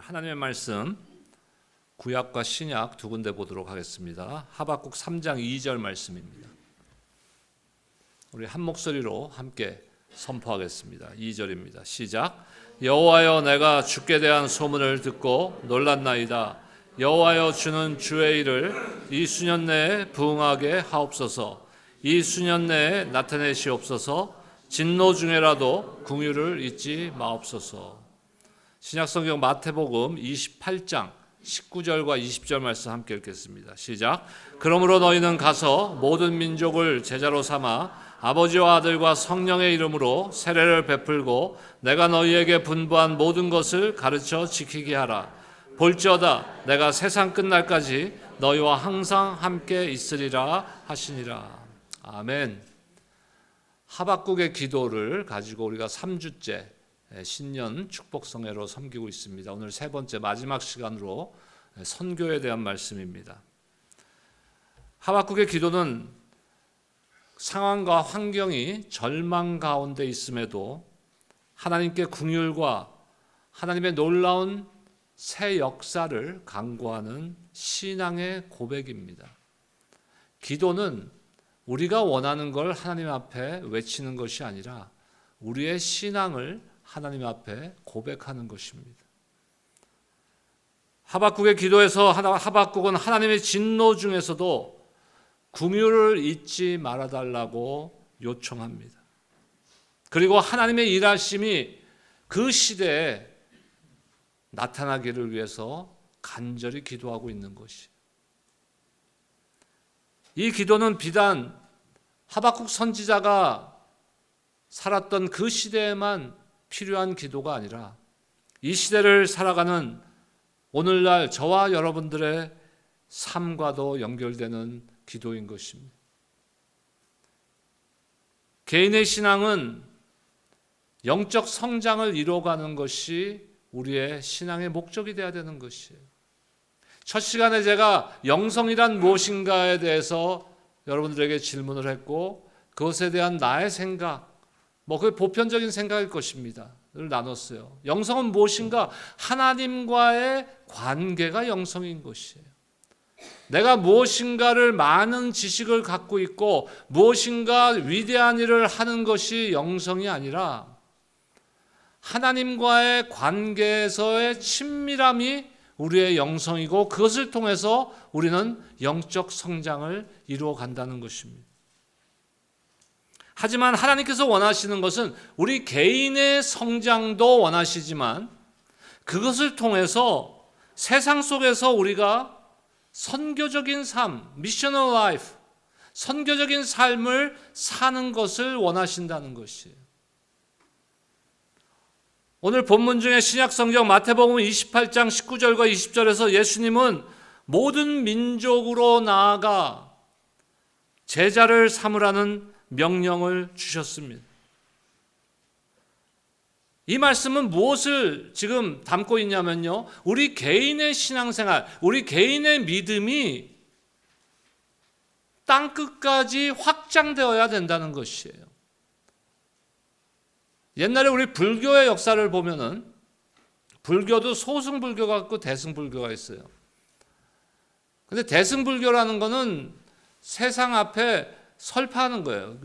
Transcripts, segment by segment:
하나님의 말씀 구약과 신약 두 군데 보도록 하겠습니다. 하박국 3장 2절 말씀입니다. 우리 한 목소리로 함께 선포하겠습니다. 2절입니다. 시작. 여호와여, 내가 주께 대한 소문을 듣고 놀랐나이다. 여호와여, 주는 주의 일을 이 수년 내에 부응하게 하옵소서. 이 수년 내에 나타내시옵소서. 진노 중에라도 긍휼을 잊지 마옵소서. 신약성경 마태복음 28장 19절과 20절 말씀 함께 읽겠습니다. 시작. 그러므로 너희는 가서 모든 민족을 제자로 삼아 아버지와 아들과 성령의 이름으로 세례를 베풀고 내가 너희에게 분부한 모든 것을 가르쳐 지키게 하라. 볼지어다 내가 세상 끝날까지 너희와 항상 함께 있으리라 하시니라. 아멘. 하박국의 기도를 가지고 우리가 3주째 신년 축복성회로 섬기고 있습니다. 오늘 세 번째 마지막 시간으로 선교에 대한 말씀입니다. 하박국의 기도는 상황과 환경이 절망 가운데 있음에도 하나님께 긍휼과 하나님의 놀라운 새 역사를 간구하는 신앙의 고백입니다. 기도는 우리가 원하는 걸 하나님 앞에 외치는 것이 아니라 우리의 신앙을 하나님 앞에 고백하는 것입니다. 하박국의 기도에서 하박국은 하나님의 진노 중에서도 긍휼을 잊지 말아달라고 요청합니다. 그리고 하나님의 일하심이 그 시대에 나타나기를 위해서 간절히 기도하고 있는 것이. 이 기도는 비단 하박국 선지자가 살았던 그 시대에만 필요한 기도가 아니라 이 시대를 살아가는 오늘날 저와 여러분들의 삶과도 연결되는 기도인 것입니다. 개인의 신앙은 영적 성장을 이뤄가는 것이 우리의 신앙의 목적이 되어야 되는 것이에요. 첫 시간에 제가 영성이란 무엇인가에 대해서 여러분들에게 질문을 했고 그것에 대한 나의 생각, 그게 보편적인 생각일 것입니다. 를 나눴어요. 영성은 무엇인가? 하나님과의 관계가 영성인 것이에요. 내가 무엇인가를 많은 지식을 갖고 있고 무엇인가 위대한 일을 하는 것이 영성이 아니라 하나님과의 관계에서의 친밀함이 우리의 영성이고 그것을 통해서 우리는 영적 성장을 이루어 간다는 것입니다. 하지만 하나님께서 원하시는 것은 우리 개인의 성장도 원하시지만 그것을 통해서 세상 속에서 우리가 선교적인 삶, 미셔널 라이프, 선교적인 삶을 사는 것을 원하신다는 것이에요. 오늘 본문 중에 신약성경 마태복음 28장 19절과 20절에서 예수님은 모든 민족으로 나아가 제자를 삼으라는 명령을 주셨습니다. 이 말씀은 무엇을 지금 담고 있냐면요, 우리 개인의 신앙생활, 우리 개인의 믿음이 땅끝까지 확장되어야 된다는 것이에요. 옛날에 우리 불교의 역사를 보면은 불교도 소승불교가 있고 대승불교가 있어요. 근데 대승불교라는 거는 세상 앞에 설파하는 거예요.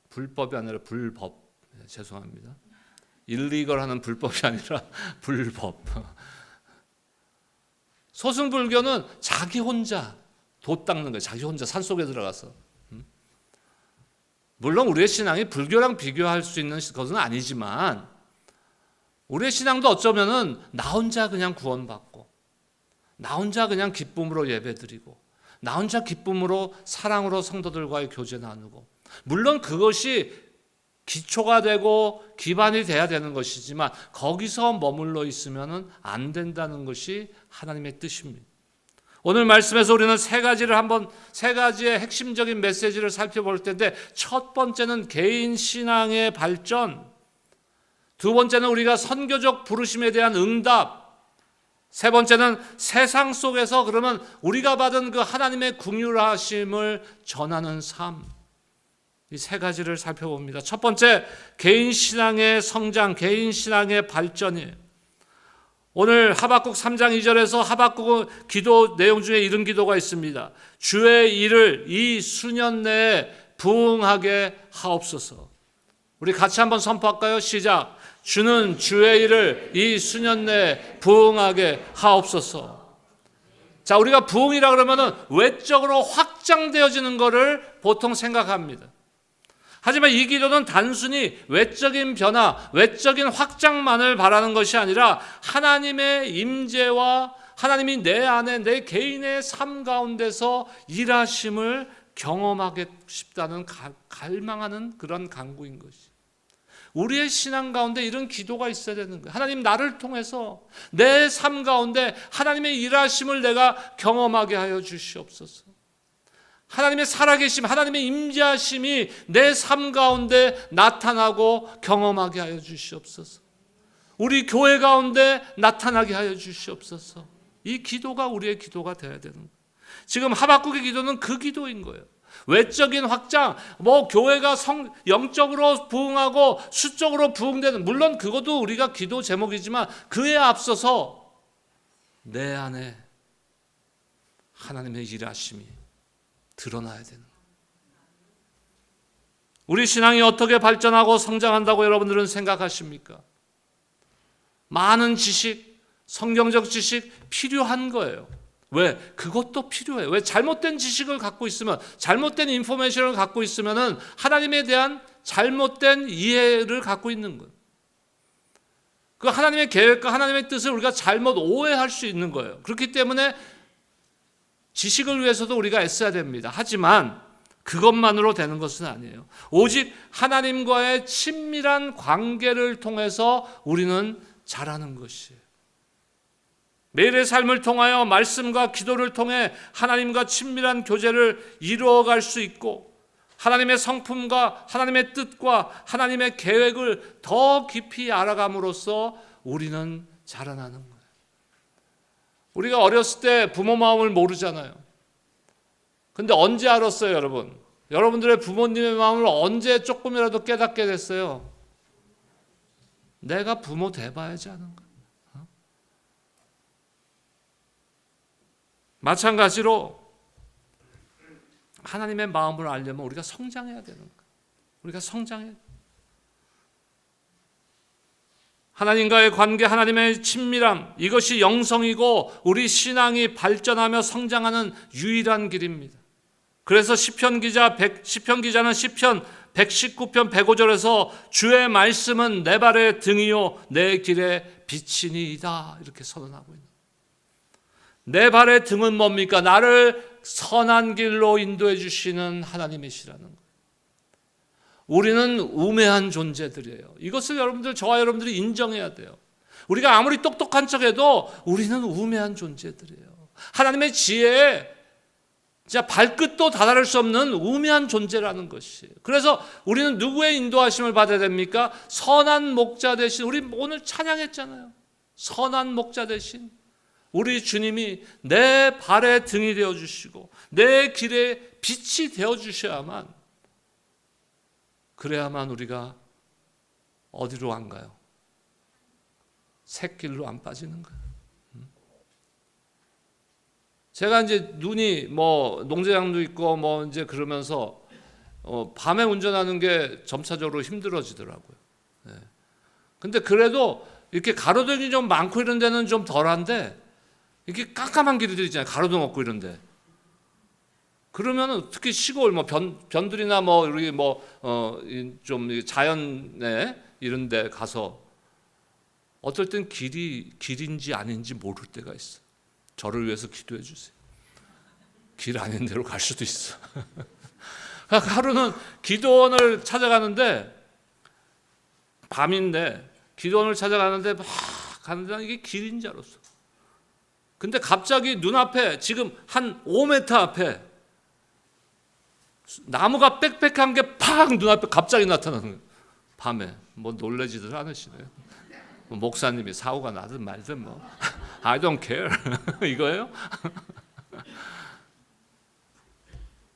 불법이 아니라 불법. 죄송합니다. 일리걸하는 불법이 아니라 불법. 소승불교는 자기 혼자 돛 닦는 거예요. 자기 혼자 산속에 들어가서. 물론 우리의 신앙이 불교랑 비교할 수 있는 것은 아니지만 우리의 신앙도 어쩌면은 나 혼자 그냥 구원받고 나 혼자 그냥 기쁨으로 예배드리고 나 혼자 기쁨으로 사랑으로 성도들과의 교제 나누고, 물론 그것이 기초가 되고 기반이 돼야 되는 것이지만 거기서 머물러 있으면 안 된다는 것이 하나님의 뜻입니다. 오늘 말씀에서 우리는 세 가지의 핵심적인 메시지를 살펴볼 텐데, 첫 번째는 개인 신앙의 발전, 두 번째는 우리가 선교적 부르심에 대한 응답, 세 번째는 세상 속에서 그러면 우리가 받은 그 하나님의 긍휼하심을 전하는 삶. 이 세 가지를 살펴봅니다. 첫 번째, 개인 신앙의 성장, 개인 신앙의 발전이에요. 오늘 하박국 3장 2절에서 하박국은 기도 내용 중에 이런 기도가 있습니다. 주의 일을 이 수년 내에 부응하게 하옵소서. 우리 같이 한번 선포할까요? 시작. 주는 주의 일을 이 수년 내에 부응하게 하옵소서. 자, 우리가 부응이라 그러면은 외적으로 확장되어지는 것을 보통 생각합니다. 하지만 이 기도는 단순히 외적인 변화, 외적인 확장만을 바라는 것이 아니라 하나님의 임재와 하나님이 내 안에 내 개인의 삶 가운데서 일하심을 경험하고 싶다는 갈망하는 그런 간구인 것이. 우리의 신앙 가운데 이런 기도가 있어야 되는 거예요. 하나님, 나를 통해서 내 삶 가운데 하나님의 일하심을 내가 경험하게 하여 주시옵소서. 하나님의 살아계심, 하나님의 임재하심이 내 삶 가운데 나타나고 경험하게 하여 주시옵소서. 우리 교회 가운데 나타나게 하여 주시옵소서. 이 기도가 우리의 기도가 되어야 되는 거예요. 지금 하박국의 기도는 그 기도인 거예요. 외적인 확장, 교회가 영적으로 부흥하고 수적으로 부흥되는, 물론 그것도 우리가 기도 제목이지만 그에 앞서서 내 안에 하나님의 일하심이 드러나야 되는 거예요. 우리 신앙이 어떻게 발전하고 성장한다고 여러분들은 생각하십니까? 많은 지식, 성경적 지식 필요한 거예요. 왜? 그것도 필요해요. 왜? 잘못된 지식을 갖고 있으면, 잘못된 인포메이션을 갖고 있으면은 하나님에 대한 잘못된 이해를 갖고 있는 거예요. 그 하나님의 계획과 하나님의 뜻을 우리가 잘못 오해할 수 있는 거예요. 그렇기 때문에 지식을 위해서도 우리가 애써야 됩니다. 하지만 그것만으로 되는 것은 아니에요. 오직 하나님과의 친밀한 관계를 통해서 우리는 자라는 것이에요. 매일의 삶을 통하여 말씀과 기도를 통해 하나님과 친밀한 교제를 이루어갈 수 있고, 하나님의 성품과 하나님의 뜻과 하나님의 계획을 더 깊이 알아감으로써 우리는 자라나는 거예요. 우리가 어렸을 때 부모 마음을 모르잖아요. 근데 언제 알았어요, 여러분? 여러분들의 부모님의 마음을 언제 조금이라도 깨닫게 됐어요? 내가 부모 돼봐야지 하는 거예요. 마찬가지로 하나님의 마음을 알려면 우리가 성장해야 되는 거예요. 우리가 성장해야 돼요. 하나님과의 관계, 하나님의 친밀함, 이것이 영성이고 우리 신앙이 발전하며 성장하는 유일한 길입니다. 그래서 시편 기자는 시편 119편 105절에서 주의 말씀은 내 발의 등이요 내 길의 빛이니이다 이렇게 선언하고 있는 거예요. 내 발의 등은 뭡니까? 나를 선한 길로 인도해 주시는 하나님이시라는 거예요. 우리는 우매한 존재들이에요. 이것을 저와 여러분들이 인정해야 돼요. 우리가 아무리 똑똑한 척해도 우리는 우매한 존재들이에요. 하나님의 지혜에 진짜 발끝도 다다를 수 없는 우매한 존재라는 것이에요. 그래서 우리는 누구의 인도하심을 받아야 됩니까? 선한 목자 대신, 우리 오늘 찬양했잖아요. 선한 목자 대신 우리 주님이 내 발의 등이 되어주시고 내 길의 빛이 되어주셔야만, 그래야만 우리가 어디로 안 가요? 샛길로 안 빠지는 거예요. 제가 이제 눈이 농장도 있고 이제 그러면서 밤에 운전하는 게 점차적으로 힘들어지더라고요. 네. 근데 그래도 이렇게 가로등이 좀 많고 이런 데는 좀 덜한데, 이렇게 깜깜한 길들 있잖아요. 가로등 없고 이런데. 그러면은 특히 시골 변들이나 우리 좀 자연에 이런 데 가서 어떨 땐 길인지 아닌지 모를 때가 있어. 저를 위해서 기도해 주세요. 길 아닌 데로 갈 수도 있어. 하루는 기도원을 찾아가는데, 밤인데 기도원을 찾아가는데 막 가는데 이게 길인 줄 알았어. 근데 갑자기 눈앞에 지금 한 5m 앞에 나무가 빽빽한 게 팍 눈앞에 갑자기 나타나는 거예요. 밤에 놀라지들 않으시네요. 목사님이 사고가 나든 말든 I don't care 이거예요?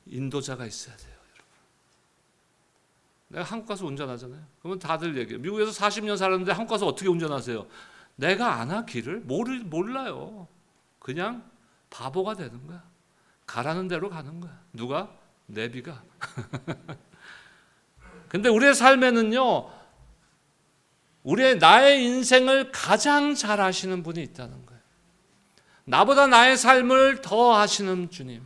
인도자가 있어야 돼요, 여러분. 내가 한국 가서 운전하잖아요. 그러면 다들 얘기해요. 미국에서 40년 살았는데 한국 가서 어떻게 운전하세요? 내가 아나 길을? 몰라요. 그냥 바보가 되는 거야. 가라는 대로 가는 거야. 누가? 내비가. 근데 우리의 삶에는요, 나의 인생을 가장 잘 아시는 분이 있다는 거예요. 나보다 나의 삶을 더 아시는 주님.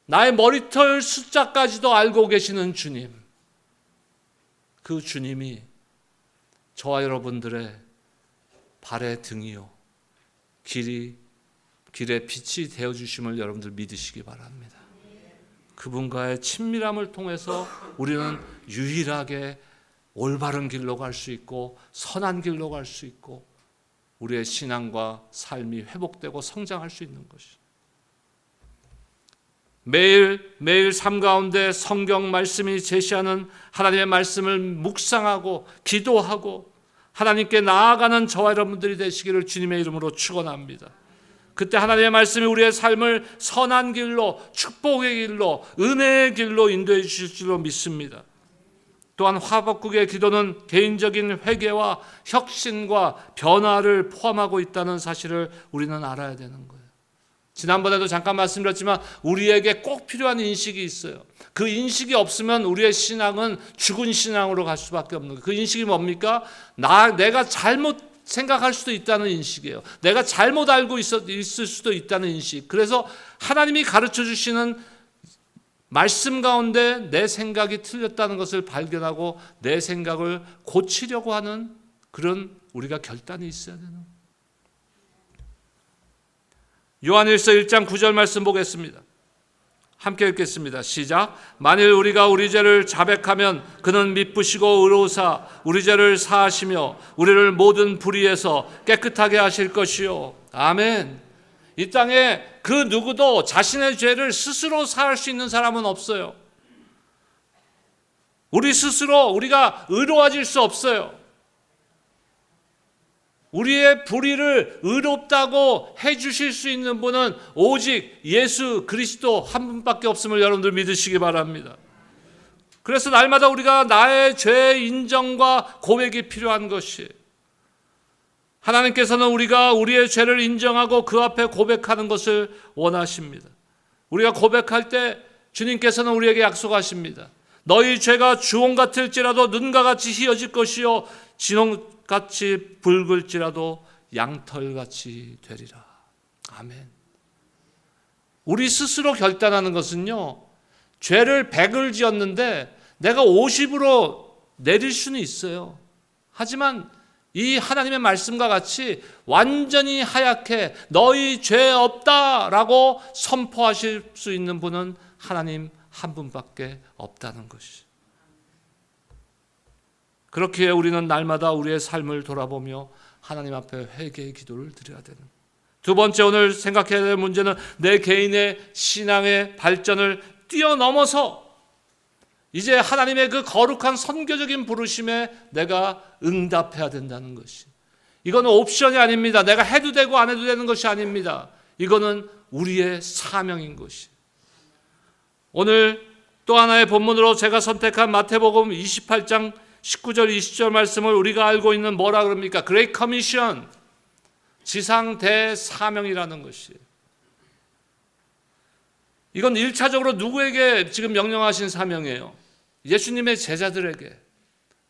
나의 머리털 숫자까지도 알고 계시는 주님. 그 주님이 저와 여러분들의 발의 등이요, 길의 빛이 되어주심을 여러분들 믿으시기 바랍니다. 그분과의 친밀함을 통해서 우리는 유일하게 올바른 길로 갈 수 있고 선한 길로 갈 수 있고 우리의 신앙과 삶이 회복되고 성장할 수 있는 것이죠. 매일 삶 가운데 성경 말씀이 제시하는 하나님의 말씀을 묵상하고 기도하고 하나님께 나아가는 저와 여러분들이 되시기를 주님의 이름으로 축원합니다. 그때 하나님의 말씀이 우리의 삶을 선한 길로, 축복의 길로, 은혜의 길로 인도해 주실 줄로 믿습니다. 또한 하박국의 기도는 개인적인 회개와 혁신과 변화를 포함하고 있다는 사실을 우리는 알아야 되는 거예요. 지난번에도 잠깐 말씀드렸지만 우리에게 꼭 필요한 인식이 있어요. 그 인식이 없으면 우리의 신앙은 죽은 신앙으로 갈 수밖에 없는 거예요. 그 인식이 뭡니까? 내가 잘못 생각할 수도 있다는 인식이에요. 내가 잘못 알고 있을 수도 있다는 인식. 그래서 하나님이 가르쳐 주시는 말씀 가운데 내 생각이 틀렸다는 것을 발견하고 내 생각을 고치려고 하는 그런 우리가 결단이 있어야 되는 거예요. 요한일서 1장 9절 말씀 보겠습니다. 함께 읽겠습니다. 시작. 만일 우리가 우리 죄를 자백하면 그는 미쁘시고 의로우사 우리 죄를 사하시며 우리를 모든 불의에서 깨끗하게 하실 것이요. 아멘. 이 땅에 그 누구도 자신의 죄를 스스로 사할 수 있는 사람은 없어요. 우리 스스로 우리가 의로워질 수 없어요. 우리의 불의를 의롭다고 해주실 수 있는 분은 오직 예수 그리스도 한 분밖에 없음을 여러분들 믿으시기 바랍니다. 그래서 날마다 우리가 나의 죄 인정과 고백이 필요한 것이, 하나님께서는 우리가 우리의 죄를 인정하고 그 앞에 고백하는 것을 원하십니다. 우리가 고백할 때 주님께서는 우리에게 약속하십니다. 너희 죄가 주홍 같을지라도 눈과 같이 희어질 것이요 진홍같이 붉을지라도 양털같이 되리라. 아멘. 우리 스스로 결단하는 것은요, 죄를 100을 지었는데 내가 50으로 내릴 수는 있어요. 하지만 이 하나님의 말씀과 같이 완전히 하얗게 너희 죄 없다라고 선포하실 수 있는 분은 하나님 한 분밖에 없다는 것이죠. 그렇기에 우리는 날마다 우리의 삶을 돌아보며 하나님 앞에 회개의 기도를 드려야 되는 거예요. 두 번째 오늘 생각해야 될 문제는 내 개인의 신앙의 발전을 뛰어넘어서 이제 하나님의 그 거룩한 선교적인 부르심에 내가 응답해야 된다는 것이, 이거는 옵션이 아닙니다. 내가 해도 되고 안 해도 되는 것이 아닙니다. 이거는 우리의 사명인 것이. 오늘 또 하나의 본문으로 제가 선택한 마태복음 28장 19절 20절 말씀을 우리가 알고 있는 뭐라 그럽니까? Great Commission, 지상 대사명이라는 것이. 이건 1차적으로 누구에게 지금 명령하신 사명이에요? 예수님의 제자들에게.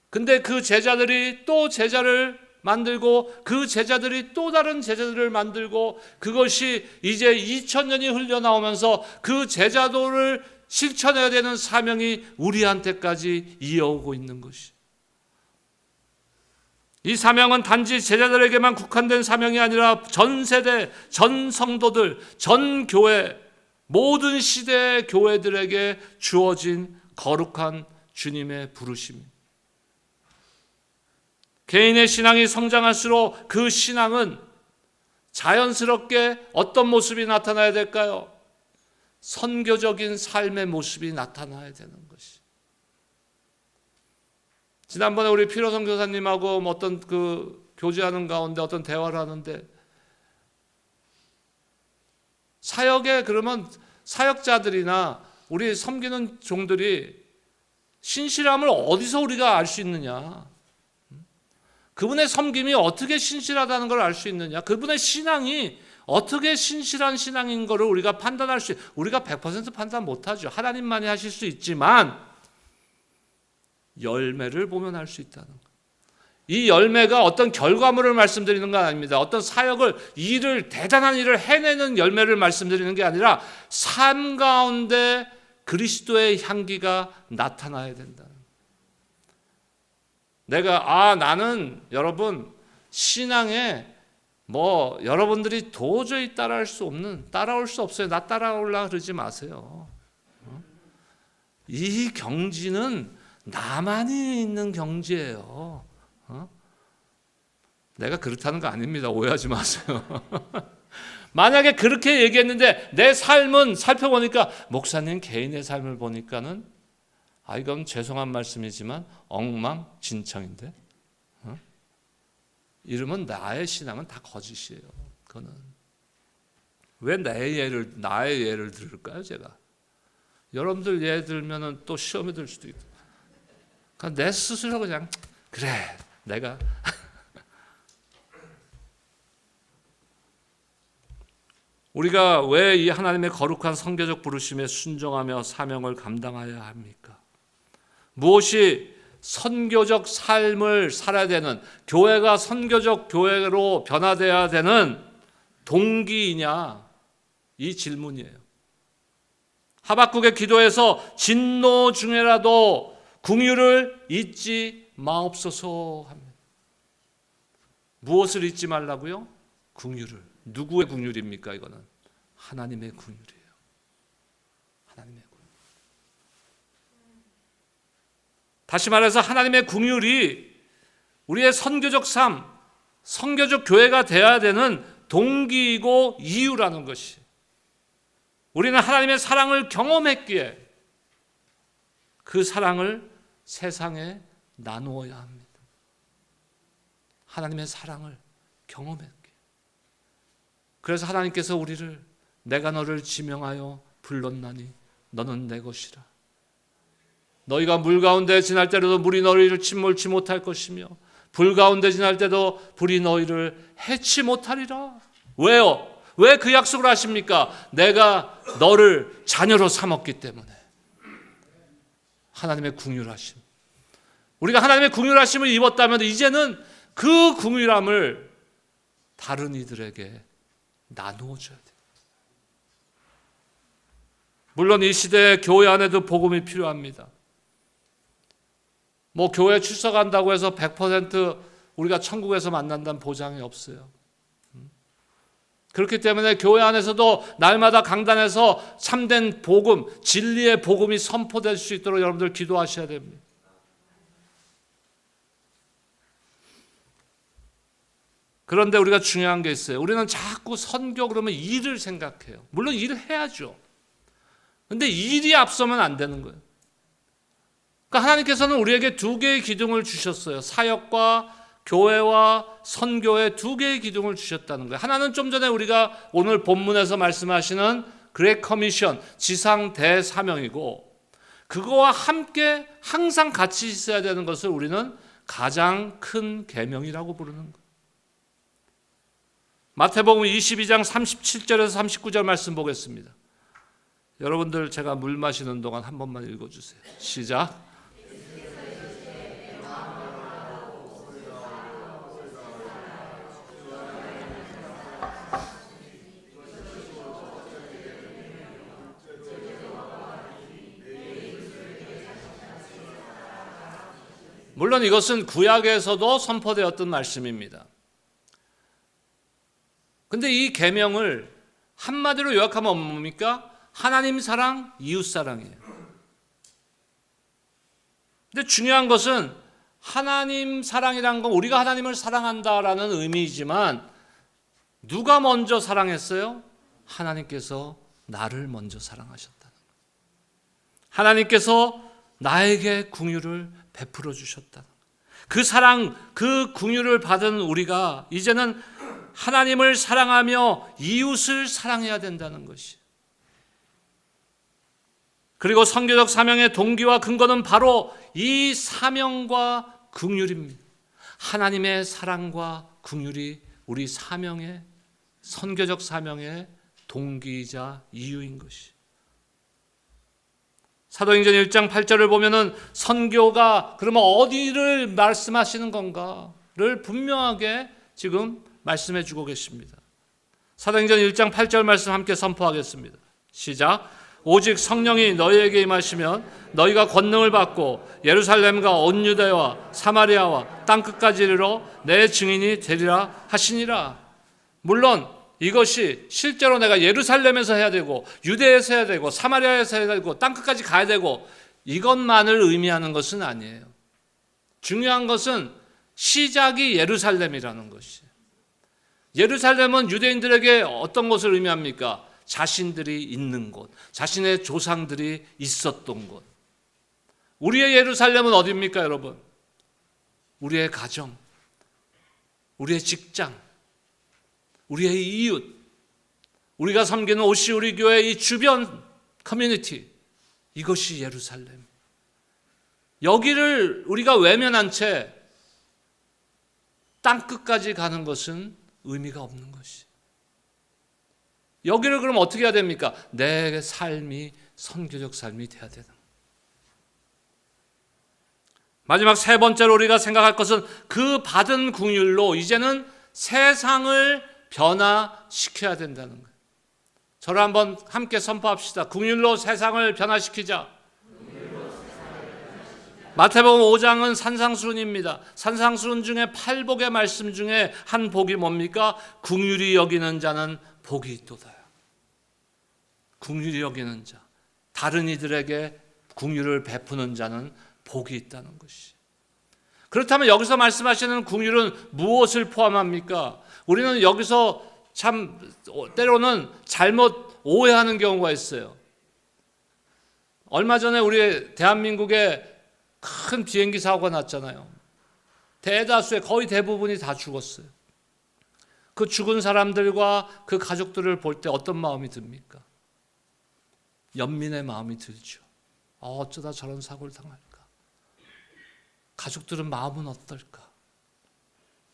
근데 그 제자들이 또 제자를 만들고 그 제자들이 또 다른 제자들을 만들고 그것이 이제 2000년이 흘러나오면서 그 제자도를 실천해야 되는 사명이 우리한테까지 이어오고 있는 것이. 이 사명은 단지 제자들에게만 국한된 사명이 아니라 전 세대, 전 성도들, 전 교회, 모든 시대의 교회들에게 주어진 거룩한 주님의 부르심입니다. 개인의 신앙이 성장할수록 그 신앙은 자연스럽게 어떤 모습이 나타나야 될까요? 선교적인 삶의 모습이 나타나야 되는 것이. 지난번에 우리 피로성 교사님하고 어떤 그 교제하는 가운데 어떤 대화를 하는데, 사역에 그러면 사역자들이나 우리 섬기는 종들이 신실함을 어디서 우리가 알 수 있느냐? 그분의 섬김이 어떻게 신실하다는 걸 알 수 있느냐? 그분의 신앙이 어떻게 신실한 신앙인 것을 우리가 판단할 수, 우리가 100% 판단 못하죠. 하나님만이 하실 수 있지만 열매를 보면 알 수 있다는 것. 이 열매가 어떤 결과물을 말씀드리는 건 아닙니다. 어떤 사역을, 대단한 일을 해내는 열매를 말씀드리는 게 아니라 삶 가운데 그리스도의 향기가 나타나야 된다. 나는 여러분 신앙에 여러분들이 도저히 따라올 수 없어요. 나 따라오려고 그러지 마세요. 이 경지는 나만이 있는 경지예요. 내가 그렇다는 거 아닙니다. 오해하지 마세요. 만약에 그렇게 얘기했는데 내 삶은 살펴보니까 목사님 개인의 삶을 보니까는 이건 죄송한 말씀이지만 엉망진창인데 이러면 나의 신앙은 다 거짓이에요. 그거는 왜 나의 예를 들을까요? 제가 여러분들 예 들면은 또 시험에 들 수도 있고, 그러니까 내 스스로 그냥 그래 내가 우리가 왜 이 하나님의 거룩한 선교적 부르심에 순종하며 사명을 감당해야 합니까? 무엇이 선교적 삶을 살아야 되는, 교회가 선교적 교회로 변화되어야 되는 동기이냐? 이 질문이에요. 하박국의 기도에서 진노 중에라도 긍휼을 잊지 마옵소서 합니다. 무엇을 잊지 말라고요? 긍휼을. 누구의 긍휼입니까? 이거는 하나님의 긍휼이에요. 하나님의 긍휼. 다시 말해서 하나님의 긍휼이 우리의 선교적 삶, 선교적 교회가 되어야 되는 동기이고 이유라는 것이, 우리는 하나님의 사랑을 경험했기에 그 사랑을 세상에 나누어야 합니다. 하나님의 사랑을 경험했기에. 그래서 하나님께서 우리를 내가 너를 지명하여 불렀나니 너는 내 것이라. 너희가 물 가운데 지날 때로도 물이 너희를 침몰치 못할 것이며 불 가운데 지날 때도 불이 너희를 해치 못하리라. 왜요? 왜 그 약속을 하십니까? 내가 너를 자녀로 삼았기 때문에. 하나님의 긍휼하심. 우리가 하나님의 긍휼하심을 입었다면 이제는 그 긍휼함을 다른 이들에게 나누어줘야 돼요. 물론 이 시대에 교회 안에도 복음이 필요합니다. 교회 출석한다고 해서 100% 우리가 천국에서 만난다는 보장이 없어요. 그렇기 때문에 교회 안에서도 날마다 강단에서 참된 복음, 진리의 복음이 선포될 수 있도록 여러분들 기도하셔야 됩니다. 그런데 우리가 중요한 게 있어요. 우리는 자꾸 선교 그러면 일을 생각해요. 물론 일을 해야죠. 그런데 일이 앞서면 안 되는 거예요. 그러니까 하나님께서는 우리에게 두 개의 기둥을 주셨어요. 사역과 교회와 선교에 두 개의 기둥을 주셨다는 거예요. 하나는 좀 전에 우리가 오늘 본문에서 말씀하시는 그레이트 커미션, 지상 대사명이고, 그거와 함께 항상 같이 있어야 되는 것을 우리는 가장 큰 계명이라고 부르는 거예요. 마태복음 22장 37절에서 39절 말씀 보겠습니다. 여러분들 제가 물 마시는 동안 한 번만 읽어주세요. 시작. 물론 이것은 구약에서도 선포되었던 말씀입니다. 근데 이 계명을 한마디로 요약하면 뭡니까? 하나님 사랑, 이웃 사랑이에요. 근데 중요한 것은 하나님 사랑이란 건 우리가 하나님을 사랑한다라는 의미이지만 누가 먼저 사랑했어요? 하나님께서 나를 먼저 사랑하셨다는 거예요. 하나님께서 나에게 긍휼을 베풀어 주셨다는 거예요. 그 사랑, 그 긍휼을 받은 우리가 이제는 하나님을 사랑하며 이웃을 사랑해야 된다는 것이. 그리고 선교적 사명의 동기와 근거는 바로 이 사명과 긍휼입니다. 하나님의 사랑과 긍휼이 우리 사명의, 선교적 사명의 동기이자 이유인 것이. 사도행전 1장 8절을 보면은 선교가 그러면 어디를 말씀하시는 건가를 분명하게 지금 말씀해 주고 계십니다. 사도행전 1장 8절 말씀 함께 선포하겠습니다. 시작. 오직 성령이 너희에게 임하시면 너희가 권능을 받고 예루살렘과 온 유대와 사마리아와 땅끝까지 이르러 내 증인이 되리라 하시니라. 물론 이것이 실제로 내가 예루살렘에서 해야 되고 유대에서 해야 되고 사마리아에서 해야 되고 땅끝까지 가야 되고 이것만을 의미하는 것은 아니에요. 중요한 것은 시작이 예루살렘이라는 것이에요. 예루살렘은 유대인들에게 어떤 것을 의미합니까? 자신들이 있는 곳, 자신의 조상들이 있었던 곳. 우리의 예루살렘은 어디입니까, 여러분? 우리의 가정, 우리의 직장, 우리의 이웃, 우리가 섬기는 OC 우리 교회 이 주변 커뮤니티, 이것이 예루살렘. 여기를 우리가 외면한 채 땅끝까지 가는 것은 의미가 없는 것이. 여기를 그럼 어떻게 해야 됩니까? 내 삶이 선교적 삶이 돼야 되는. 마지막 세 번째로 우리가 생각할 것은 그 받은 긍휼로 이제는 세상을 변화시켜야 된다는 거예요. 저를 한번 함께 선포합시다. 긍휼로 세상을 변화시키자. 마태복음 5장은 산상수훈입니다. 산상수훈 중에 8복의 말씀 중에 한 복이 뭡니까? 긍휼히 여기는 자는 복이 있도다. 긍휼히 여기는 자, 다른 이들에게 긍휼을 베푸는 자는 복이 있다는 것이. 그렇다면 여기서 말씀하시는 긍휼은 무엇을 포함합니까? 우리는 여기서 참 때로는 잘못 오해하는 경우가 있어요. 얼마 전에 우리 대한민국에 큰 비행기 사고가 났잖아요. 대다수의 거의 대부분이 다 죽었어요. 그 죽은 사람들과 그 가족들을 볼 때 어떤 마음이 듭니까? 연민의 마음이 들죠. 어쩌다 저런 사고를 당할까? 가족들은 마음은 어떨까?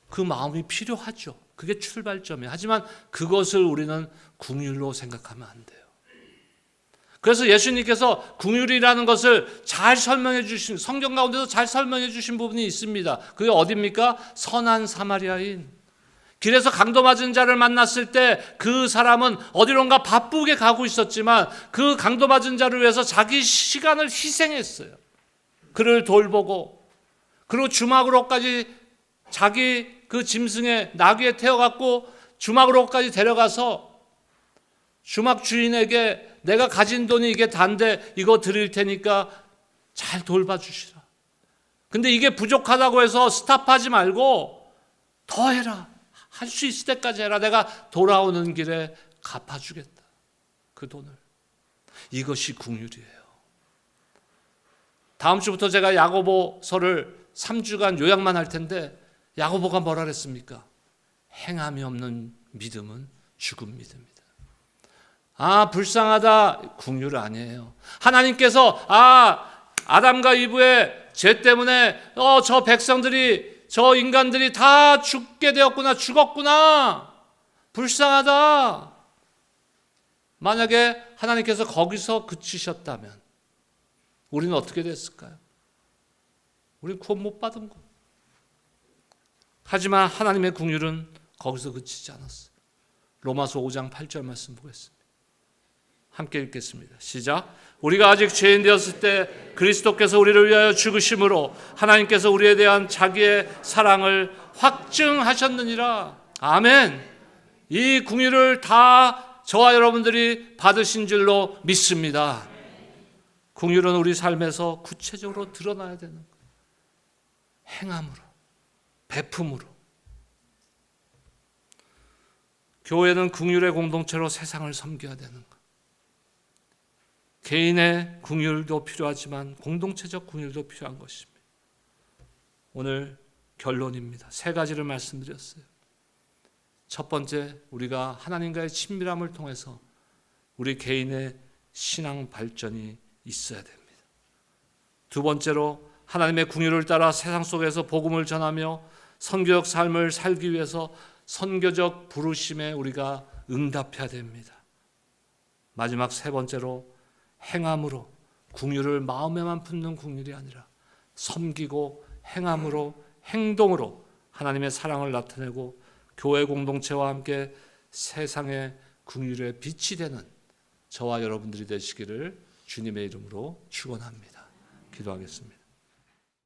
그 마음이 필요하죠. 그게 출발점이에요. 하지만 그것을 우리는 긍휼로 생각하면 안 돼요. 그래서 예수님께서 긍휼이라는 것을 잘 설명해 주신, 성경 가운데서 잘 설명해 주신 부분이 있습니다. 그게 어디입니까? 선한 사마리아인. 길에서 강도 맞은 자를 만났을 때 그 사람은 어디론가 바쁘게 가고 있었지만 그 강도 맞은 자를 위해서 자기 시간을 희생했어요. 그를 돌보고, 그리고 주막으로까지 자기 그 짐승의 나귀에 태워갖고 주막으로까지 데려가서 주막 주인에게 내가 가진 돈이 이게 단데 이거 드릴 테니까 잘 돌봐주시라. 근데 이게 부족하다고 해서 스탑하지 말고 더 해라. 할 수 있을 때까지 해라. 내가 돌아오는 길에 갚아주겠다. 그 돈을. 이것이 긍휼이에요. 다음 주부터 제가 야고보서를 3주간 요약만 할 텐데 야고보가 뭐라 그랬습니까? 행함이 없는 믿음은 죽은 믿음이다. 아, 불쌍하다. 긍휼 아니에요. 하나님께서 아담과 이브의 죄 때문에 저 백성들이, 저 인간들이 다 죽게 되었구나, 죽었구나, 불쌍하다. 만약에 하나님께서 거기서 그치셨다면 우리는 어떻게 됐을까요? 우리는 구원 못 받은 거. 하지만 하나님의 긍휼은 거기서 그치지 않았어요. 로마서 5장 8절 말씀 보겠습니다. 함께 읽겠습니다. 시작. 우리가 아직 죄인 되었을 때 그리스도께서 우리를 위하여 죽으심으로 하나님께서 우리에 대한 자기의 사랑을 확증하셨느니라. 아멘. 이 긍휼을 다 저와 여러분들이 받으신 줄로 믿습니다. 긍휼은 우리 삶에서 구체적으로 드러나야 되는 거예요. 행함으로, 베품으로. 교회는 긍휼의 공동체로 세상을 섬겨야 되는 거예요. 개인의 긍휼도 필요하지만 공동체적 긍휼도 필요한 것입니다. 오늘 결론입니다. 세 가지를 말씀드렸어요. 첫 번째, 우리가 하나님과의 친밀함을 통해서 우리 개인의 신앙 발전이 있어야 됩니다. 두 번째로 하나님의 궁유를 따라 세상 속에서 복음을 전하며 선교적 삶을 살기 위해서 선교적 부르심에 우리가 응답해야 됩니다. 마지막 세 번째로 행함으로, 궁유를 마음에만 품는 궁유이 아니라 섬기고 행함으로, 행동으로 하나님의 사랑을 나타내고 교회 공동체와 함께 세상의 궁유의 빛이 되는 저와 여러분들이 되시기를 주님의 이름으로 축원합니다. 기도하겠습니다.